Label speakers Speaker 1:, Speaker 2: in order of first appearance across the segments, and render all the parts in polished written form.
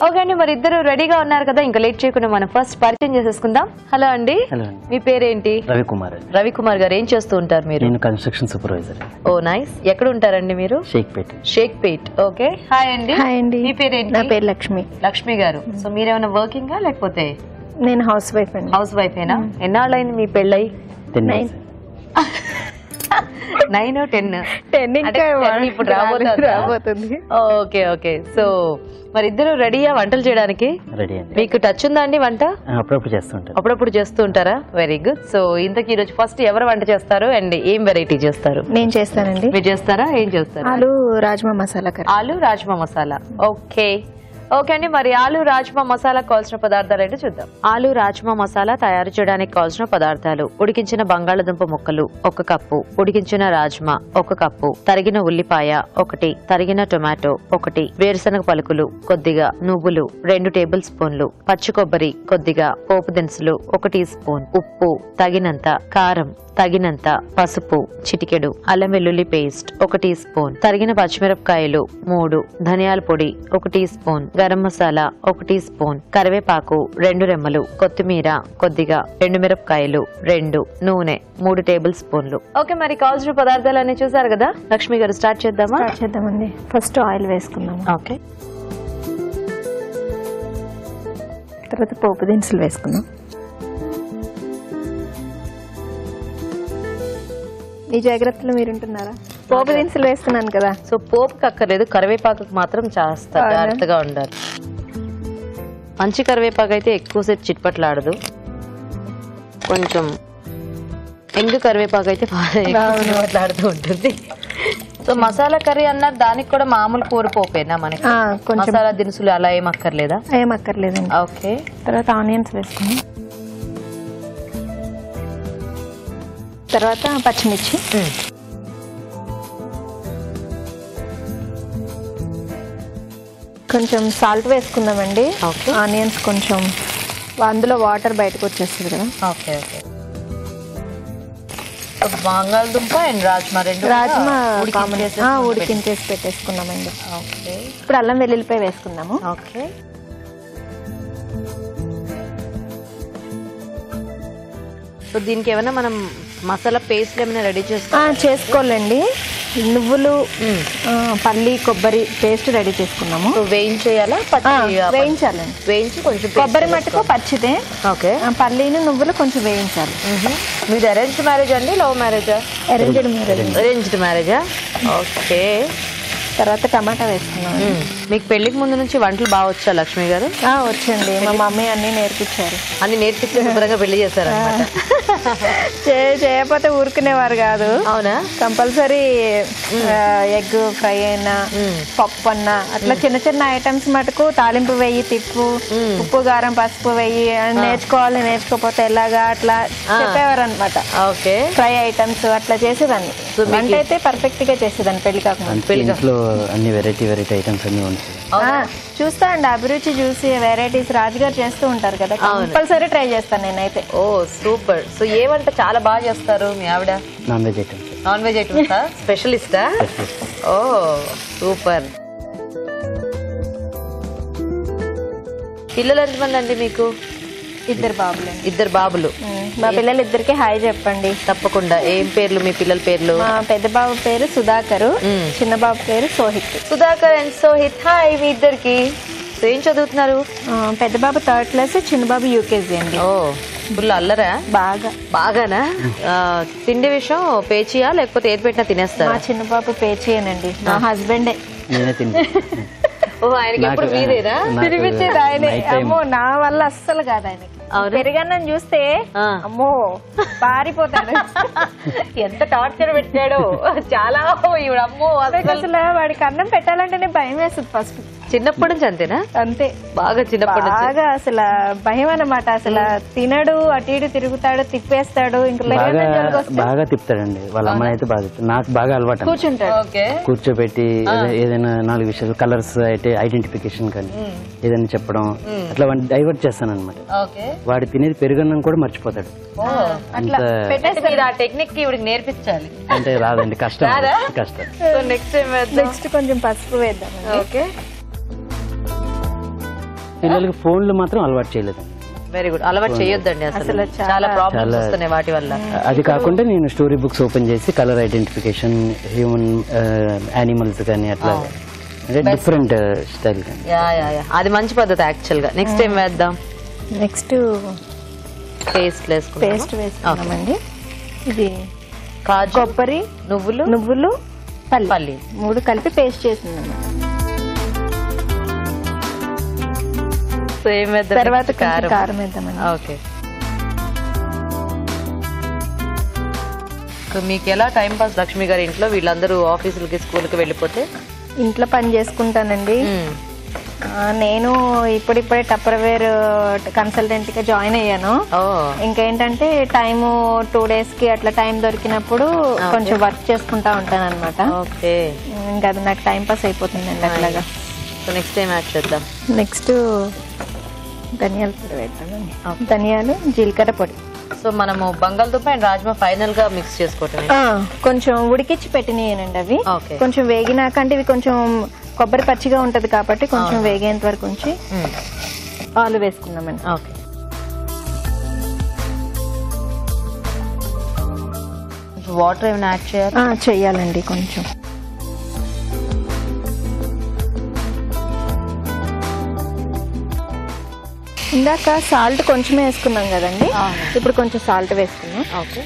Speaker 1: Okay అండి, మరి ఇద్దరు రెడీగా ఉన్నారు కదా, ఇంకా లేట్ చేయకుండా మనం ఫస్ట్ పరిచయం చేసేసుకుందాం. హలో అండి, మీ పేరేంటి?
Speaker 2: రవికుమార్.
Speaker 1: రవికుమార్ గారు, ఏం చేస్తూ ఉంటారు మీరు?
Speaker 2: నేను కన్స్ట్రక్షన్ సూపర్వైజర్.
Speaker 1: ఓ నైస్. ఎక్కడ ఉంటారండి మీరు? షేక్పేట్. ఓకే. హాయ్ అండి.
Speaker 3: హాయ్ అండి.
Speaker 1: మీ పేరేంటి?
Speaker 3: నా పేరు లక్ష్మి.
Speaker 1: లక్ష్మి గారు. సో మీరేమైనా వర్కింగా లేకపోతే?
Speaker 3: నేను హౌస్ వైఫ్ అండి.
Speaker 1: హౌస్ వైఫేనా? ఎన్నాళ్ళైంది మీ పెళ్ళై? 9 or 10? ఇప్పుడు రాబోతుంది. Okay okay. సో మరి ఇద్దరు రెడీయా వంటలు చేయడానికి?
Speaker 2: రెడీ అండి.
Speaker 1: మీకు టచ్ ఉందా అండి వంట?
Speaker 2: అప్పుడప్పుడు
Speaker 1: చేస్తూ ఉంటారా? Very good. సో ఇంతకీ ఈ రోజు ఫస్ట్ ఎవరు వంట చేస్తారు అండ్ ఏం వెరైటీ చేస్తారు?
Speaker 3: నేను చేస్తానండి.
Speaker 1: మీరు చేస్తారా? ఏం చేస్తారు?
Speaker 3: ఆలు రాజ్మా మసాలా కర్రీ.
Speaker 1: ఆలు రాజ్మా మసాలా. ఓకే ఓకే అండి, మరి ఆలు రాజ్మా మసాలా కావాల్సిన పదార్థాలు ఏంటో చూద్దాం. ఆలు రాజ్మా మసాలా తయారు చేయడానికి కావాల్సిన పదార్థాలు: ఉడికించిన బంగాళదుంప ముక్కలు 1 కప్పు, ఉడికించిన రాజ్మా 1 కప్పు, తరిగిన ఉల్లిపాయ 1, తరిగిన టొమాటో 1, వేరుశనగ పలుకులు కొద్దిగా, నువ్వులు 2 టేబుల్ స్పూన్లు, పచ్చి కొబ్బరి కొద్దిగా, పోపు దినుసులు 1 టీ స్పూన్, ఉప్పు తగినంత, కారం తగినంత, పసుపు చిటికెడు, అల్లం వెల్లుల్లి పేస్ట్ 1 టీ స్పూన్, తరిగిన పచ్చిమిరపకాయలు 3, ధనియాల పొడి 1 teaspoon, garam masala 1 teaspoon, కరివేపాకు 2 రెమ్మలు, కొత్తిమీర కొద్దిగా, 2 మిరపకాయలు 2, నూనె 3 టేబుల్ స్పూన్లు. ఓకే, మరి కావాల్సిన పదార్థాలన్నీ చూసారు కదా. లక్ష్మి గారు, స్టార్ట్ చేద్దామండి.
Speaker 3: ఫస్ట్ ఆయిల్ వేసుకుందాం.
Speaker 1: ఓకే.
Speaker 3: తర్వాత పోపు దినుసులు వేసుకుందాం. ఈ జాగ్రత్తలు మీరుంటున్నారా? పోపు దినుసులు వేస్తున్నాను కదా.
Speaker 1: సో పోపుకి అక్కర్లేదు, కరివేపాకు మాత్రం చాలా జాగ్రత్తగా ఉండాలి. మంచి కరివేపాకు అయితే ఎక్కువసేపు చిట్పట్లాడదు, కొంచెం ఎండు కరివేపాకు అయితే చిట్పట్లాడుతూ ఉంటుంది. సో మసాలా కర్రీ అన్నారు, దానికి కూడా మామూలు కూర పోపేనా మనకి? మసాలా దినుసులు అలా ఏం అక్కర్లేదా?
Speaker 3: ఏం అక్కర్లేదండి.
Speaker 1: ఓకే.
Speaker 3: తర్వాత ఆనియన్స్ వేసుకున్నాం. తర్వాత పచ్చిమిర్చి, కొంచెం సాల్ట్ వేసుకుందామండి. ఆనియన్స్ కొంచెం అందులో వాటర్ బయటకు వచ్చేస్తుంది కదా.
Speaker 1: Okay okay. బంగాళదుంప అండ్ రాజ్మా
Speaker 3: ఉడికించేసి పెట్టేసుకున్నామండి.
Speaker 1: ఓకే.
Speaker 3: ఇప్పుడు అల్లం వెల్లుల్లిపాయ వేసుకుందాము.
Speaker 1: ఓకే. సో దీనికి ఏమైనా మనం మసాలా పేస్ట్ ఏమైనా రెడీ
Speaker 3: చేసుకోవాలండి. నువ్వులు, పల్లి, కొబ్బరి పేస్ట్ రెడీ చేసుకున్నాము.
Speaker 1: వేయించేయాలా?
Speaker 3: వేయించాలండి.
Speaker 1: వేయించి కొంచెం
Speaker 3: కొబ్బరి మట్టుకు పచ్చిదే.
Speaker 1: ఓకే.
Speaker 3: పల్లీని, నువ్వులు కొంచెం వేయించాలి.
Speaker 1: మీది అరేంజ్డ్ మ్యారేజ్ అండి, లవ్ మ్యారేజా? అరేంజ్డ్ మ్యారేజా. ఓకే.
Speaker 3: తర్వాత టమాటా వేసుకున్నాం.
Speaker 1: మీకు పెళ్లికి ముందు నుంచి వంటలు బాగా వచ్చా లక్ష్మి గారు?
Speaker 3: వచ్చండి. మా మమ్మీ అన్ని నేర్పించారు.
Speaker 1: అన్ని నేర్పించి శుభ్రంగా పెళ్లి చేశారు అన్నమాట.
Speaker 3: చేయకపోతే ఊరుకునేవారు కాదు.
Speaker 1: అవునా?
Speaker 3: కంపల్సరీ ఎగ్ ఫ్రై అయినా, పప్పు అన్నా, అట్లా చిన్న చిన్న ఐటమ్స్ మటుకు తాలింపు వెయ్యి, తిప్పు, ఉప్పు కారం పసుపు వెయ్యి నేర్చుకోవాలి, నేర్చుకోకపోతే ఎలాగా అట్లా చెప్పేవారు అనమాట.
Speaker 1: ఓకే.
Speaker 3: ఫ్రై ఐటమ్స్ అట్లా చేసేదాన్ని. వంట అయితే పర్ఫెక్ట్ గా చేసేదాన్ని పెళ్లి కాకుండా.
Speaker 2: అన్ని వెరైటీ ఐటమ్స్ అన్ని
Speaker 3: చూస్తా అండి, అభిరుచి చూసి వెరైటీస్ రాజుగారు చేస్తూ ఉంటారు కదా, కంపల్సరీ ట్రై చేస్తాను నేనైతే.
Speaker 1: ఓ సూపర్. సో ఏ వంట చాలా బాగా చేస్తారు మీ ఆవిడ?
Speaker 2: Non veg items.
Speaker 1: Non veg items స్పెషలిస్టా? Oh super. పిల్లలు ఎంతమంది అండి మీకు?
Speaker 3: 2 బాబులు.
Speaker 1: 2 బాబులు.
Speaker 3: మా పిల్లలు ఇద్దరికి హాయ్ చెప్పండి.
Speaker 1: తప్పకుండా. ఏం పేర్లు మీ పిల్లల పేర్లు?
Speaker 3: పెద్ద బాబు పేరు సుధాకర్, చిన్న బాబు పేరు సోహిత్.
Speaker 1: సుధాకర్ అండ్ సోహిత్, హాయ్ మీ ఇద్దరికి. ఏం చదువుతున్నారు?
Speaker 3: పెద్ద బాబు 3rd క్లాస్, చిన్న బాబు యూకేజీ అండి.
Speaker 1: ఓ ఫుల్ అల్లరా? బాగానా? తిండి విషయం పేచియా లేకపోతే ఏది పెట్టినా తినేస్తారా?
Speaker 3: మా చిన్న బాబు పేచియేనండి, మా హస్బెండే.
Speaker 1: ఆయనకి ఎప్పుడు మీరేనా
Speaker 3: తినిపించేది? ఆయనే. అమ్మో, నా వల్ల అస్సలు కాదు ఆయనకి. పెరిగన్నం చూస్తే అమ్మో పారిపోతాడు.
Speaker 1: ఎంత టార్చర్ పెట్టాడు చాలా. అమ్మో
Speaker 3: అసలు వాడికి అన్నం పెట్టాలంటేనే భయం వేస్తుంది ఫస్ట్.
Speaker 1: చిన్నప్పటి నుంచి అంతేనా?
Speaker 3: అంతే,
Speaker 1: బాగా చిన్నప్పటి నుంచి
Speaker 3: బాగా అసలు భయం అన్నమాట. అసలు తినడు, అటు ఇటు తిరుగుతాడు, తిప్పేస్తాడు. ఇంకా
Speaker 2: బాగా తిప్పుతాడండి. వాళ్ళ అమ్మాయి అయితే బాగా తిప్పుతాడు. నాకు బాగా అలవాటు.
Speaker 3: కూర్చుంటాడు.
Speaker 2: కూర్చోబెట్టి ఏదైనా 4 విషయాలు, కలర్స్ అయితే ఐడెంటిఫికేషన్ కానీ ఏదైనా చెప్పడం, అట్లా డైవర్ట్ చేస్తాను అనమాట. వాడు తినేది పెరుగన్నం కూడా మర్చిపోతాడు.
Speaker 1: టెక్నిక్ నేర్పించాలి
Speaker 2: అంటే రాదండి, కష్టం.
Speaker 3: నెక్స్ట్ కొంచెం పసుపు వేద్దాం.
Speaker 1: ఓకే.
Speaker 2: పిల్లలకి ఫోన్లు మాత్రం అలవాటు చేయలేదండి.
Speaker 1: Very good. అలవాటు చేయొద్దండి అసలు, చాలా ప్రాబ్లమ్స్ వస్తున్నాయి వాటి వల్ల.
Speaker 2: అది కాకుండా నేను స్టోరీ బుక్స్ ఓపెన్ చేసి కలర్ ఐడెంటిఫికేషన్, హ్యూమన్, యానిమల్స్ కానీ అట్లా అంటే డిఫరెంట్ స్టైల్ కానీ.
Speaker 1: అది మంచి పద్ధతి యాక్చువల్ గా. నెక్స్ట్ ఏం వేద్దాం?
Speaker 3: నెక్స్ట్
Speaker 1: పేస్ట్
Speaker 3: వేసుకున్నామండి. ఇది
Speaker 1: కాజు,
Speaker 3: కొబ్బరి, నువ్వులు, పల్లి 3 కలిపి పేస్ట్ చేసిందన్నమాట. తర్వాత కారం వేద్దామండి.
Speaker 1: ఓకే. మీకు ఎలా టైం పాస్ లక్ష్మి గారి ఇంట్లో? వీళ్ళందరూ ఆఫీసులకి స్కూల్కి వెళ్ళిపోతే
Speaker 3: ఇంట్లో పని చేసుకుంటానండి. నేను ఇప్పుడిప్పుడే టప్పర్వేర్ కన్సల్టెంట్ గా జాయిన్ అయ్యాను. ఇంకేంటంటే టైము 2 days కి అట్లా టైం దొరికినప్పుడు కొంచెం వర్క్ చేసుకుంటా ఉంటాను అనమాట. ఇంకా అది నాకు టైం పాస్ అయిపోతుందండి అట్లాగా.
Speaker 1: నెక్స్ట్ ఏం యాడ్ చేద్దాం?
Speaker 3: నెక్స్ట్ ధనియాల పొడి వేద్దామండి. ధనియాలు, జీలకర్ర పొడి.
Speaker 1: సో మనము బంగాళదుంప అండ్ రాజ్మా ఫైనల్ గా మిక్స్ చేసుకోవటం.
Speaker 3: కొంచెం ఉడికిచ్చి పెట్టినాయనండి అవి. కొంచెం వేగినాక, అంటే ఇవి కొంచెం కొబ్బరి పచ్చిగా ఉంటది కాబట్టి కొంచెం వేగేంత వరకు ఉంచి ఆలు వేసుకున్నామండి.
Speaker 1: ఓకే. వాటర్ ఏమైనా యాడ్ చేయాలి?
Speaker 3: చెయ్యాలండి కొంచెం. ఇందాక సాల్ట్ కొంచెం వేసుకున్నాం కదండి, ఇప్పుడు కొంచెం సాల్ట్ వేసుకున్నాం.
Speaker 1: ఓకే.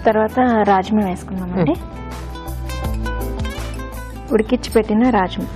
Speaker 3: తర్వాత రాజ్మా వేసుకున్నామండి. ఉడికిచ్చి పెట్టిన రాజ్మా.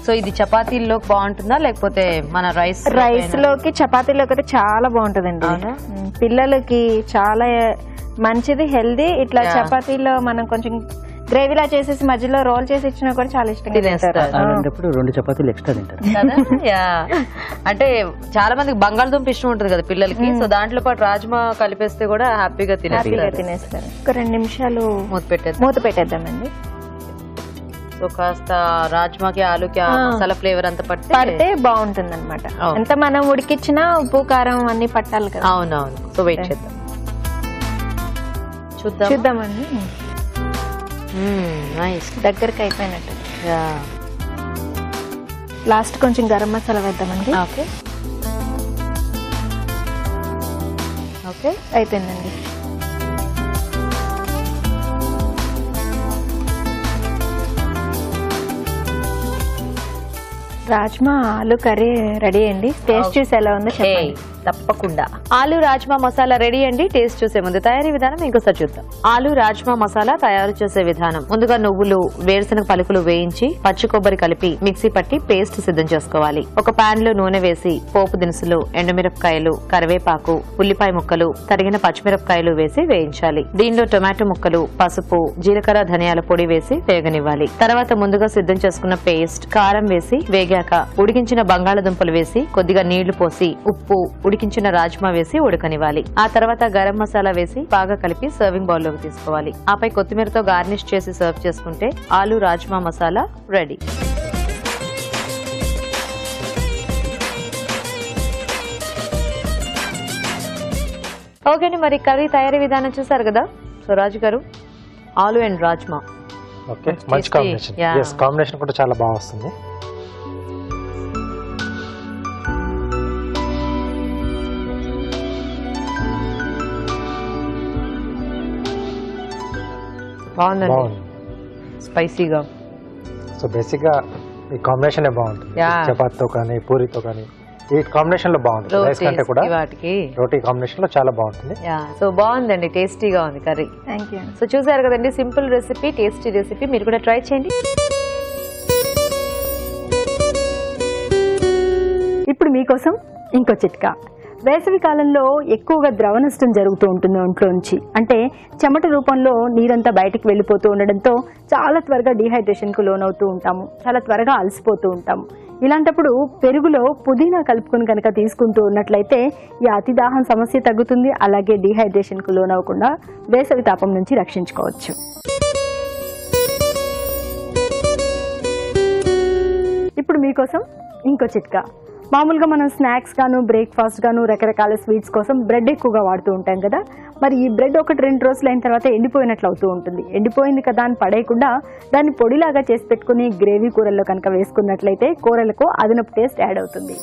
Speaker 1: సో ఇది చపాతీల్లో బాగుంటుందా లేకపోతే మన రైస్
Speaker 3: లోకి చపాతీలోకి అయితే చాలా బాగుంటుందండి. పిల్లలకి చాలా మంచిది, హెల్దీ. ఇట్లా చపాతీలో మనం కొంచెం గ్రేవీలా చేసేసి మధ్యలో రోల్ చేసి ఇచ్చినా కూడా చాలా ఇష్టంగా తింటారు.
Speaker 2: 2 చపాతీలు ఎక్స్ట్రా తింటారు.
Speaker 1: అంటే చాలా మందికి బంగాళదుంప ఇష్టం ఉంటుంది కదా పిల్లలకి. సో దాంట్లో పాటు రాజ్మా కలిపేస్తే కూడా హ్యాపీగా
Speaker 3: తినేస్తారు. ఒక 2 నిమిషాలు మూత పెట్టేద్దామండి.
Speaker 1: సో కాస్త రాజ్మాకి ఆలుకి మసాలా ఫ్లేవర్ అంతా
Speaker 3: పడితే బాగుంటుంది అనమాట. ఎంత మనం ఉడికిచ్చినా ఉప్పు కారం అన్ని పట్టాలి కదా.
Speaker 1: అవునవును. సో వెయిట్ చేద్దాం,
Speaker 3: చూద్దామండి. దగ్గరికి అయిపోయినట్టు. లాస్ట్ కొంచెం గరం మసాలా వేద్దామండి.
Speaker 1: ఓకే.
Speaker 3: ఓకే, అయిపోయిందండి. రాజ్మా ఆలు కర్రీ రెడీ అండి. టేస్ట్ చూసి ఎలా ఉందో చెప్పండి.
Speaker 1: తప్పకుండా. ఆలు రాజ్మా మసాలా రెడీ అండి. టేస్ట్ చూసే ముందు తయారీ విధానం ఇంకోసారి చూద్దాం. ఆలు రాజ్మా మసాలా తయారు చేసే విధానం: ముందుగా నువ్వులు, వేరుశనగ పలుకులు వేయించి పచ్చి కొబ్బరి కలిపి మిక్సీ పట్టి పేస్ట్ సిద్ధం చేసుకోవాలి. ఒక పాన్ లో నూనె వేసి పోపు దినుసులు, ఎండుమిరపకాయలు, కరివేపాకు, ఉల్లిపాయ ముక్కలు, తరిగిన పచ్చిమిరపకాయలు వేసి వేయించాలి. దీనిలో టొమాటో ముక్కలు, పసుపు, జీలకర్ర, ధనియాల పొడి వేసి వేగనివ్వాలి. తర్వాత ముందుగా సిద్ధం చేసుకున్న పేస్ట్, కారం వేసి వేగాక ఉడికించిన బంగాళదుంపలు వేసి కొద్దిగా నీళ్లు పోసి ఉప్పు, ఉడికించిన రాజ్మా వేసి ఉడకనివ్వాలి. ఆ తర్వాత గరం మసాలా వేసి బాగా కలిపి సర్వింగ్ బౌల్ లోకి తీసుకోవాలి. ఆపై కొత్తిమీరతో గార్నిష్ చేసి సర్వ్ చేసుకుంటే ఆలు రాజ్మా మసాలా రెడీ. ఓకే అండి, మరి కర్రీ తయారీ విధానం చూసారు కదా. సో రాజు గారు, ఆలు అండ్ రాజ్మా
Speaker 4: మంచి కాంబినేషన్. కాంబినేషన్ కూడా చాలా బాగా వస్తుంది.
Speaker 1: బాగుందండి, స్పైసీగా.
Speaker 4: సో బేసిక్ గా ఈ కాంబినేషన్ బాగుంటుంది. చపాతీతో కానీ పూరితో కానీ ఈ కాంబినేషన్ లో బాగుంటుంది. రైస్ కంటే కూడా రోటీ కాంబినేషన్ లో చాలా బాగుంటుంది.
Speaker 1: సో బాగుందండి, టేస్టీగా ఉంది కర్రీ. సో చూసారు కదండి, సింపుల్ రెసిపీ, టేస్టీ రెసిపీ. మీరు కూడా ట్రై చేయండి.
Speaker 5: ఇప్పుడు మీకోసం ఇంకో చిట్కా. వేసవి కాలంలో ఎక్కువగా ద్రవ నష్టం జరుగుతూ ఉంటుంది ఒంట్లోంచి. అంటే చెమట రూపంలో నీరంతా బయటికి వెళ్ళిపోతూ ఉండడంతో చాలా త్వరగా డీహైడ్రేషన్కు లోనవుతూ ఉంటాము, చాలా త్వరగా అలసిపోతూ ఉంటాము. ఇలాంటప్పుడు పెరుగులో పుదీనా కలుపుకొని కనుక తీసుకుంటూ ఉన్నట్లయితే ఈ అతిదాహం సమస్య తగ్గుతుంది. అలాగే డీహైడ్రేషన్కు లోనవ్వకుండా వేసవి తాపం నుంచి రక్షించుకోవచ్చు. ఇప్పుడు మీకోసం ఇంకో చిట్కా. మామూలుగా మనం స్నాక్స్ గాను బ్రేక్ఫాస్ట్ గాను రకరకాల స్వీట్స్ కోసం బ్రెడ్ ఎక్కువగా వాడుతూ ఉంటాం కదా. మరి ఈ బ్రెడ్ 1-2 రోజులు అయిన తర్వాత ఎండిపోయినట్లు అవుతూ ఉంటుంది. ఎండిపోయింది కదా అని పడేయకుండా దాన్ని పొడిలాగా చేసి పెట్టుకుని గ్రేవీ కూరల్లో కనుక వేసుకున్నట్లయితే కూరలకు అదనపు టేస్ట్ యాడ్ అవుతుంది.